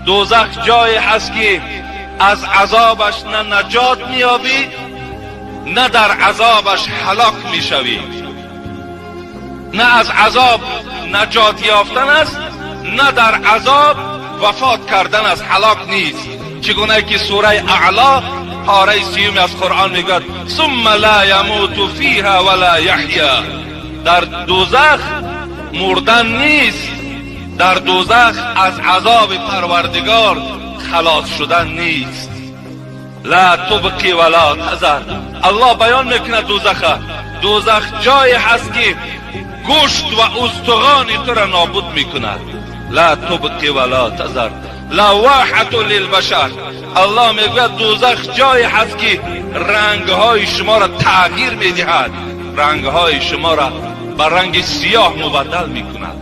دوزخ جایی هست که از عذابش نه نجات میابی نه در عذابش هلاک میشوی. نه از عذاب نجات یافتن است، نه در عذاب وفات کردن است، هلاک نیست. چگونه که سوره اعلا پاره 30 از قرآن میگه ثم لا یموت فیها ولا یحیا. در دوزخ مردن نیست، در دوزخ از عذاب پروردگار خلاص شدن نیست. لا تبقی ولا تذر. الله بیان میکنه دوزخ جایی هست که گوشت و استخوان تو را نابود میکند. لا تبقی ولا تذر لواحة للبشر. الله میگه دوزخ جایی هست که رنگهای شما را تغییر میدهد، رنگهای شما را به رنگ سیاه مبدل میکند.